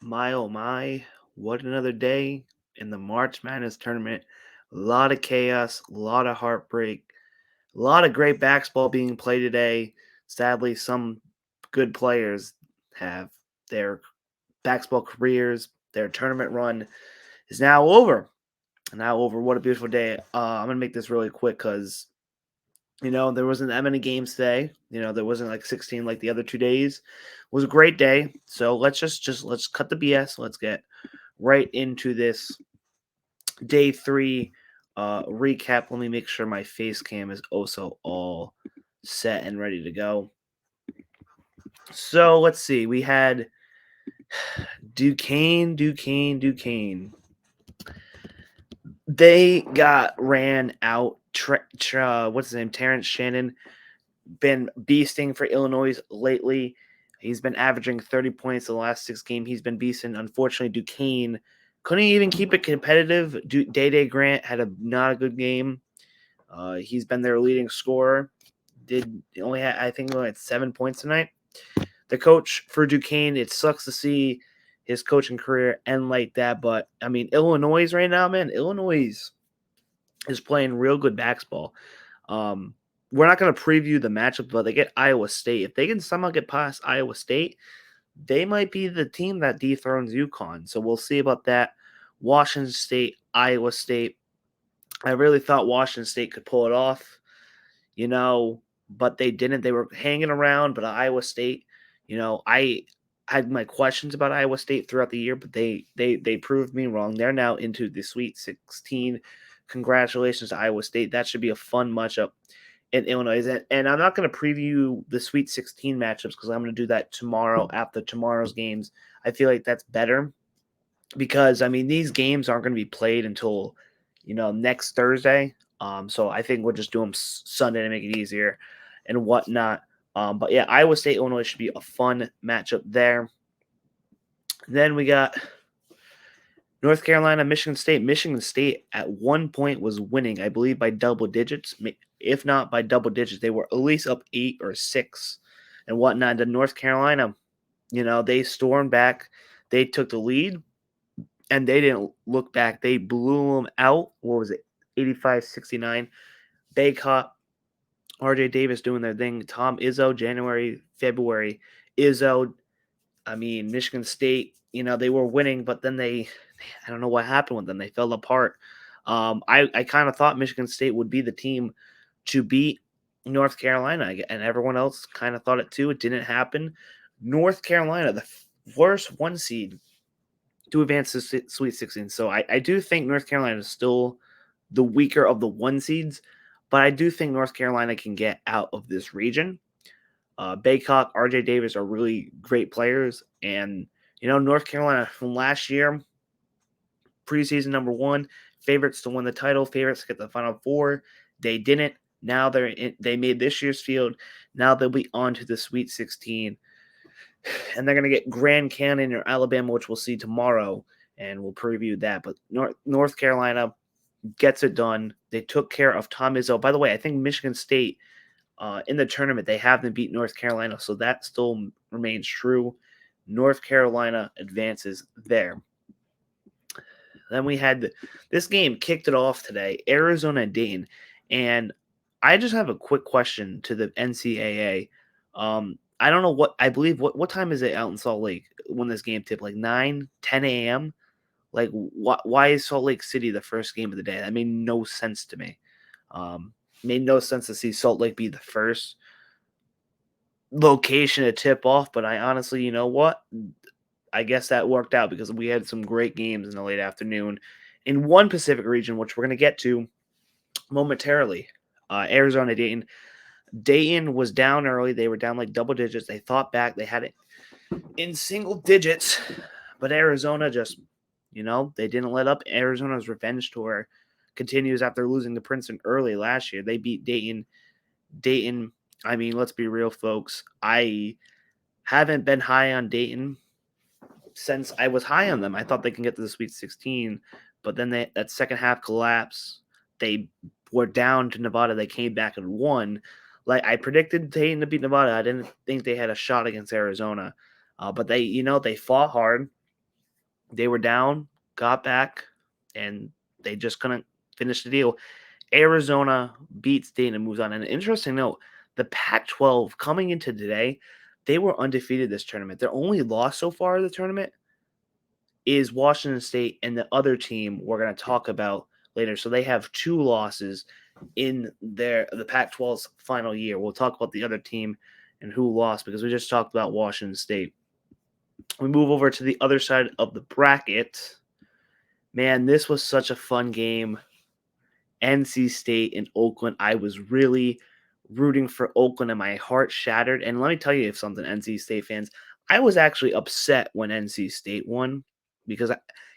My oh my, what another day in the March Madness tournament. A lot of chaos, a lot of heartbreak, a lot of great basketball being played today. Sadly, some good players have their basketball careers, their tournament run is now over. Now over. What a beautiful day. I'm going to make this really quick because, there wasn't that many games today. There wasn't like 16 like the other 2 days. It was a great day. So let's cut the BS. Let's get right into this day three recap. Let me make sure my face cam is also all set and ready to go. So let's see. We had Duquesne. They got ran out. What's his name? Terrence Shannon been beasting for Illinois lately. He's been averaging 30 points the last 6 games. He's been beasting. Unfortunately, Duquesne couldn't even keep it competitive. Day Grant had not a good game. He's been their leading scorer. I think he only had 7 points tonight. The coach for Duquesne, it sucks to see his coaching career end like that. But I mean, Illinois right now, man, Illinois is playing real good basketball. Um, we're not going to preview the matchup, but they get Iowa State. If they can somehow get past Iowa State, they might be the team that dethrones UConn. So we'll see about that. Washington State, Iowa State. I really thought Washington State could pull it off, but they didn't. They were hanging around, but Iowa State, I had my questions about Iowa State throughout the year, but they proved me wrong. They're now into the Sweet 16. Congratulations to Iowa State. That should be a fun matchup in Illinois. And I'm not going to preview the Sweet 16 matchups because I'm going to do that tomorrow after tomorrow's games. I feel like that's better because, I mean, these games aren't going to be played until, next Thursday. So I think we'll just do them Sunday to make it easier and whatnot. But yeah, Iowa State, Illinois should be a fun matchup there. Then we got North Carolina, Michigan State. Michigan State at one point was winning, I believe, by double digits. If not by double digits, they were at least up 8 or 6 and whatnot. To North Carolina, they stormed back. They took the lead and they didn't look back. They blew them out. What was it? 85-69. Baycott, RJ Davis doing their thing. Tom Izzo, January, February. Izzo, I mean, Michigan State, they were winning, but then I don't know what happened with them. They fell apart. I kind of thought Michigan State would be the team to beat North Carolina, and everyone else kind of thought it too. It didn't happen. North Carolina, the worst one seed to advance to Sweet 16. So I do think North Carolina is still the weaker of the one seeds, but I do think North Carolina can get out of this region. Baycock, RJ Davis are really great players. And, North Carolina from last year, preseason number one, favorites to win the title, favorites to get the Final Four. They didn't. Now they made this year's field. Now they'll be on to the Sweet 16. And they're going to get Grand Canyon or Alabama, which we'll see tomorrow. And we'll preview that. But North Carolina gets it done. They took care of Tom Izzo. By the way, I think Michigan State in the tournament, they haven't beat North Carolina, so that still remains true. North Carolina advances there. Then we had this game kicked it off today, Arizona and Dayton. And I just have a quick question to the NCAA. I don't know what time is it out in Salt Lake when this game tipped? Like 9, 10 a.m.? Like, why is Salt Lake City the first game of the day? That made no sense to me. Made no sense to see Salt Lake be the first location to tip off, but I honestly, you know what? I guess that worked out because we had some great games in the late afternoon in one Pacific region, which we're going to get to momentarily. Arizona, Dayton. Dayton was down early. They were down like double digits. They fought back. They had it in single digits, but Arizona just, they didn't let up. Arizona's revenge tour continues after losing to Princeton early last year. They beat Dayton. Dayton, I mean, let's be real, folks. I haven't been high on Dayton since I was high on them. I thought they can get to the Sweet 16, but then that second half collapse. They were down to Nevada. They came back and won. Like I predicted Dayton to beat Nevada. I didn't think they had a shot against Arizona, but they fought hard. They were down, got back, and they just couldn't finish the deal. Arizona beats State and moves on. And an interesting note, the Pac-12 coming into today, they were undefeated this tournament. Their only loss so far of the tournament is Washington State and the other team we're going to talk about later. So they have 2 losses in the Pac-12's final year. We'll talk about the other team and who lost because we just talked about Washington State. We move over to the other side of the bracket. Man, this was such a fun game. NC State and Oakland. I was really rooting for Oakland and my heart shattered. And let me tell you something, NC State fans. I was actually upset when NC State won because,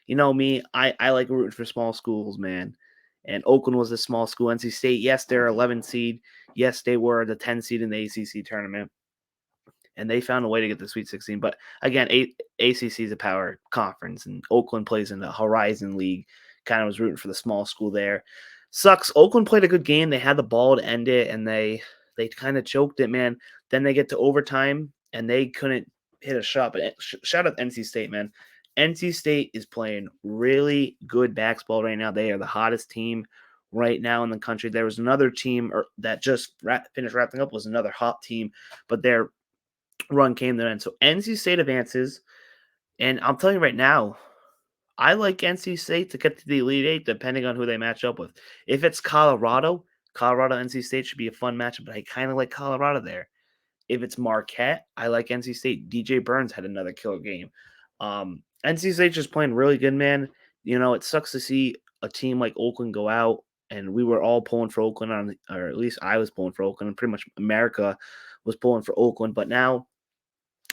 you know me, I like rooting for small schools, man. And Oakland was a small school. NC State, yes, they're 11 seed. Yes, they were the 10 seed in the ACC tournament. And they found a way to get the Sweet 16. But again, ACC is a power conference, and Oakland plays in the Horizon League. Kind of was rooting for the small school there. Sucks. Oakland played a good game. They had the ball to end it, and they kind of choked it, man. Then they get to overtime, and they couldn't hit a shot. But shout out NC State, man. NC State is playing really good basketball right now. They are the hottest team right now in the country. There was another team that just finished wrapping up was another hot team, but they're run came to an end. So NC State advances, and I'm telling you right now, I like NC State to get to the Elite Eight, depending on who they match up with. If it's Colorado, NC State should be a fun matchup, but I kind of like Colorado there. If it's Marquette, I like NC State. DJ Burns had another killer game. NC State just playing really good, man. You know, it sucks to see a team like Oakland go out, and we were all pulling for Oakland, or at least I was pulling for Oakland, and pretty much America was pulling for Oakland. But now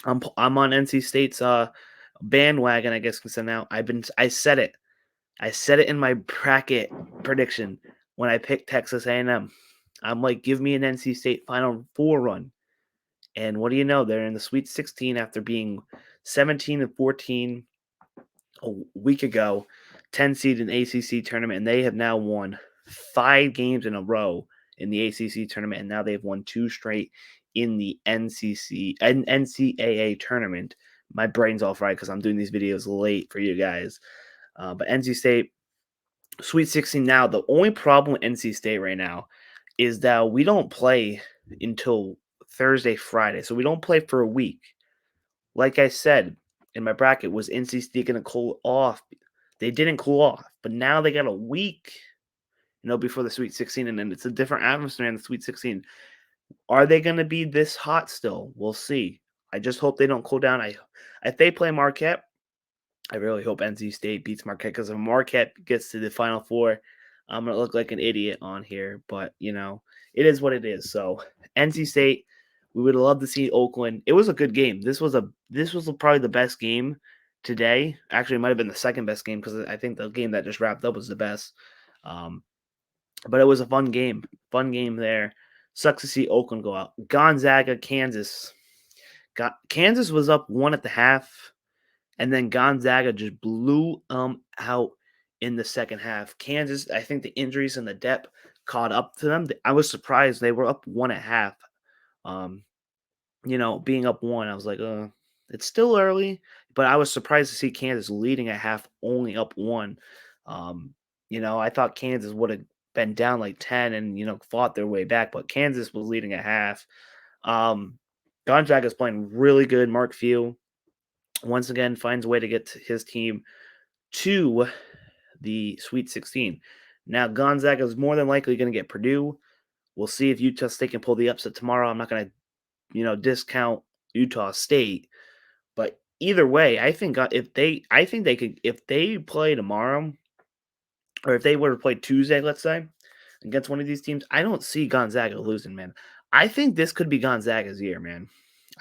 I'm on NC State's bandwagon, I guess. So now I said it. I said it in my bracket prediction when I picked Texas A&M. I'm like, give me an NC State Final Four run, and what do you know? They're in the Sweet 16 after being 17-14 a week ago, 10 seed in the ACC tournament, and they have now won 5 games in a row in the ACC tournament, and now they've won 2 straight in the NCAA tournament. My brain's all fried because I'm doing these videos late for you guys. But NC State, Sweet 16 now. The only problem with NC State right now is that we don't play until Thursday, Friday. So we don't play for a week. Like I said in my bracket, was NC State going to cool off? They didn't cool off, but now they got a week, before the Sweet 16, and then it's a different atmosphere in the Sweet 16. Are they going to be this hot still? We'll see. I just hope they don't cool down. If they play Marquette, I really hope NC State beats Marquette, because if Marquette gets to the Final Four, I'm going to look like an idiot on here. But, it is what it is. So, NC State, we would love to see Oakland. It was a good game. This was probably the best game today. Actually, it might have been the second best game, because I think the game that just wrapped up was the best. But it was a fun game. Fun game there. Sucks to see Oakland go out. Gonzaga, Kansas. Kansas was up 1 at the half, and then Gonzaga just blew out in the second half. Kansas, I think the injuries and the depth caught up to them. I was surprised they were up 1 at half. Being up 1, I was like, it's still early, but I was surprised to see Kansas leading at half, only up 1. I thought Kansas would have been down like 10 and, fought their way back, but Kansas was leading at half. Gonzaga is playing really good. Mark Few once again finds a way to get his team to the Sweet 16. Now, Gonzaga is more than likely going to get Purdue. We'll see if Utah State can pull the upset tomorrow. I'm not going to, discount Utah State, but either way, I think they could, if they play tomorrow, or if they were to play Tuesday, let's say, against one of these teams, I don't see Gonzaga losing, man. I think this could be Gonzaga's year, man.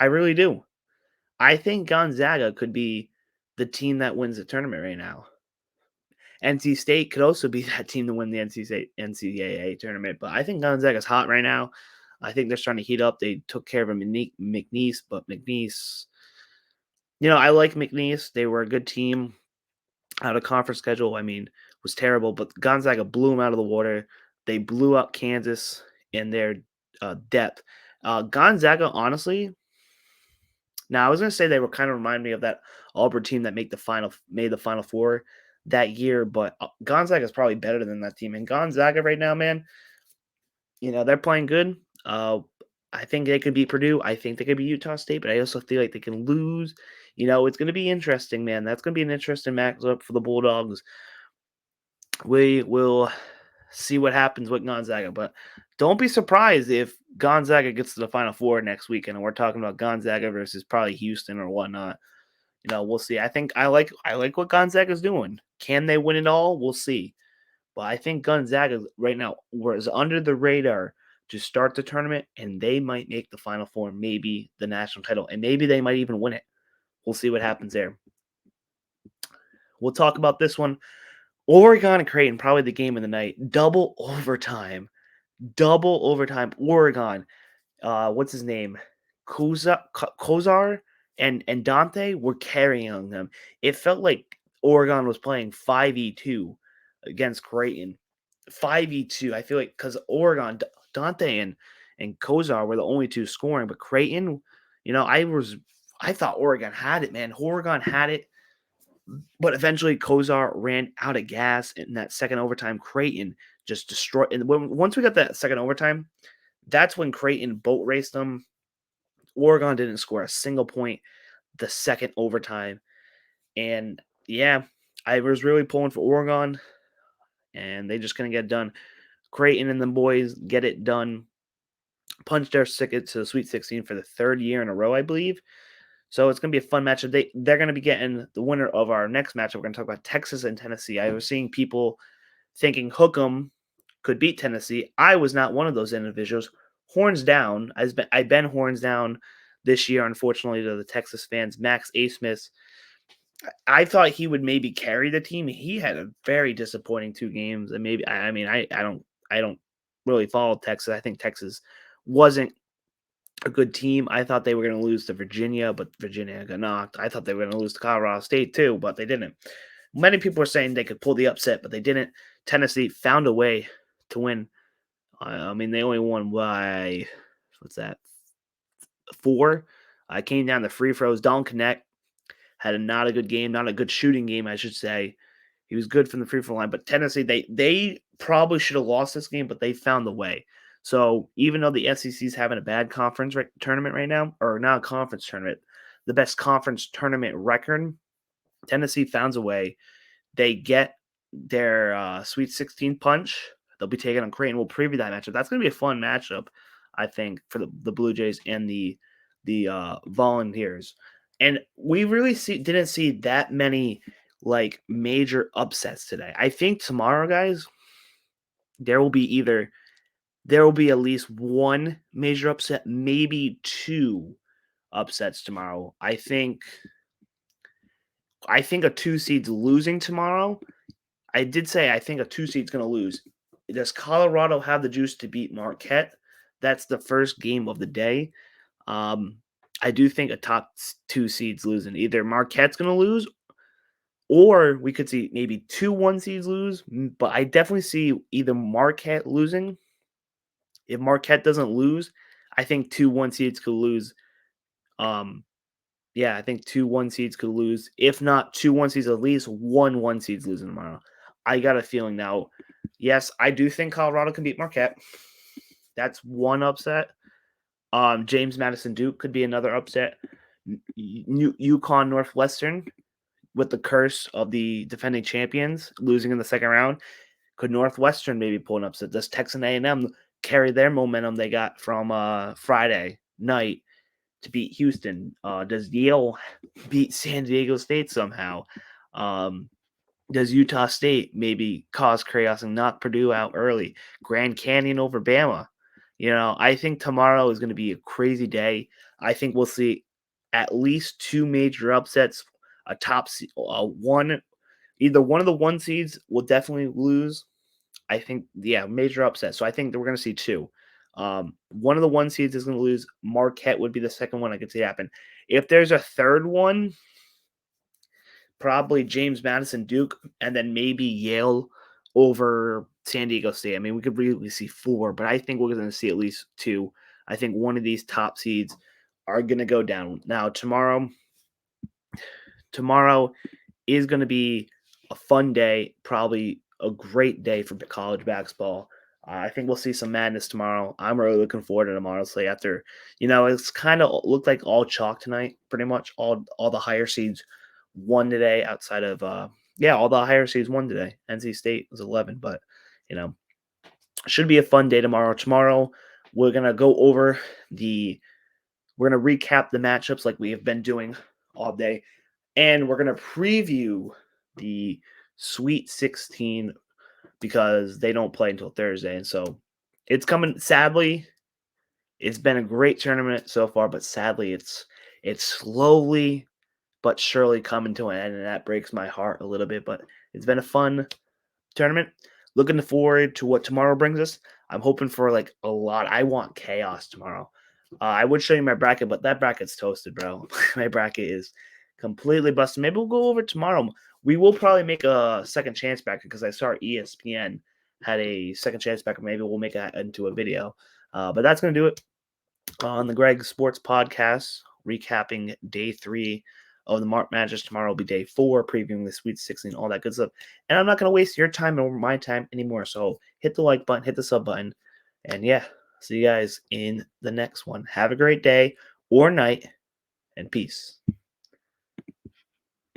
I really do. I think Gonzaga could be the team that wins the tournament right now. NC State could also be that team to win the NCAA tournament, but I think Gonzaga's hot right now. I think they're starting to heat up. They took care of McNeese, but McNeese, I like McNeese. They were a good team. Out of conference schedule, was terrible, but Gonzaga blew them out of the water. They blew up Kansas in their depth. Gonzaga, honestly, Now, I was gonna say they were kind of remind me of that Auburn team that made the Final Four that year, but Gonzaga is probably better than that team. And Gonzaga right now, man, they're playing good. I think they could beat Purdue. I think they could beat Utah State, but I also feel like they can lose. It's going to be interesting, man. That's going to be an interesting matchup for the Bulldogs. We will see what happens with Gonzaga, but don't be surprised if Gonzaga gets to the Final Four next weekend, and we're talking about Gonzaga versus probably Houston or whatnot. We'll see. I like what Gonzaga's doing. Can they win it all? We'll see. But I think Gonzaga right now was under the radar to start the tournament, and they might make the Final Four, maybe the national title, and maybe they might even win it. We'll see what happens there. We'll talk about this one. Oregon and Creighton, probably the game of the night. Double overtime. Oregon. What's his name? Kozar and Dante were carrying them. It felt like Oregon was playing 5v2 against Creighton. 5v2. I feel like because Oregon, Dante and Kozar were the only two scoring, but Creighton, I thought Oregon had it, man. Oregon had it, but eventually Kozar ran out of gas in that second overtime. Creighton just destroyed. And once we got that second overtime, that's when Creighton boat raced them. Oregon didn't score a single point the second overtime. And yeah, I was really pulling for Oregon, and they just couldn't get it done. Creighton and the boys get it done. Punched their ticket to the Sweet 16 for the third year in a row, I believe. So it's going to be a fun matchup. They're going to be getting the winner of our next matchup. We're going to talk about Texas and Tennessee. I was seeing people thinking Hook'em could beat Tennessee. I was not one of those individuals. Horns down. I've been horns down this year, unfortunately, to the Texas fans. Max Asmith, I thought he would maybe carry the team. He had a very disappointing 2 games, and maybe I don't really follow Texas. I think Texas wasn't a good team. I thought they were going to lose to Virginia, but Virginia got knocked. I thought they were going to lose to Colorado State too, but they didn't. Many people were saying they could pull the upset, but they didn't. Tennessee found a way to win. I mean, they only won by what's that? 4. I came down to free throws. Don Connect had not a good game, not a good shooting game, I should say. He was good from the free throw line, but Tennessee, they probably should have lost this game, but they found the way. So even though the SEC is having a bad conference tournament right now, or not a conference tournament, the best conference tournament record, Tennessee found a way. They get their Sweet 16 punch. They'll be taking on Creighton. We'll preview that matchup. That's going to be a fun matchup, I think, for the Blue Jays and the Volunteers. And we really didn't see that many like major upsets today. I think tomorrow, guys, there will be at least one major upset, maybe 2 upsets tomorrow. I think a 2 seed's losing tomorrow. I did say I think a 2 seed's going to lose. Does Colorado have the juice to beat Marquette? That's the first game of the day. I do think a top 2 seeds losing. Either Marquette's going to lose, or we could see maybe 2 1 seeds lose. But I definitely see either Marquette losing. If Marquette doesn't lose, I think 2 1 seeds could lose. Yeah, I think 2 1 seeds could lose. If not 2 1 seeds, at least 1 1 seeds losing tomorrow. I got a feeling now. Yes, I do think Colorado can beat Marquette. That's one upset. James Madison Duke could be another upset. UConn Northwestern, with the curse of the defending champions losing in the second round, could Northwestern maybe pull an upset? Does Texas A&M carry their momentum they got from Friday night to beat Houston? Does Yale beat San Diego State somehow? Does Utah State maybe cause chaos and knock Purdue out early? Grand Canyon over Bama. I think tomorrow is going to be a crazy day. I think we'll see at least 2 major upsets. A top one, either one of the 1 seeds will definitely lose. I think, yeah, major upset. So I think that we're going to see 2. One of the 1 seeds is going to lose. Marquette would be the second one I could see happen. If there's a third one, probably James Madison Duke, and then maybe Yale over San Diego State. I mean, we could really see 4, but I think we're going to see at least 2. I think one of these top seeds are going to go down. Now, tomorrow is going to be a fun day, probably a great day for college basketball. I think we'll see some madness tomorrow. I'm really looking forward to them, honestly. After, it's kind of looked like all chalk tonight, pretty much. All the higher seeds won today outside of, all the higher seeds won today. NC State was 11, but, you know, should be a fun day tomorrow. Tomorrow, we're going to go over we're going to recap the matchups like we have been doing all day. And we're going to preview the Sweet 16 because they don't play until Thursday. And so it's coming. Sadly, it's been a great tournament so far, but sadly, it's slowly but surely coming to an end. And that breaks my heart a little bit. But it's been a fun tournament. Looking forward to what tomorrow brings us. I'm hoping for like a lot. I want chaos tomorrow. I would show you my bracket, but that bracket's toasted, bro. My bracket is completely busted. Maybe we'll go over it tomorrow. We will probably make a second chance bracket because I saw ESPN had a second chance bracket. Maybe we'll make that into a video. But that's going to do it on the Greg Sports Podcast, recapping day 3 of the March Madness. Tomorrow will be day 4, previewing the Sweet 16, all that good stuff. And I'm not going to waste your time or my time anymore. So hit the like button, hit the sub button. And yeah, see you guys in the next one. Have a great day or night, and peace.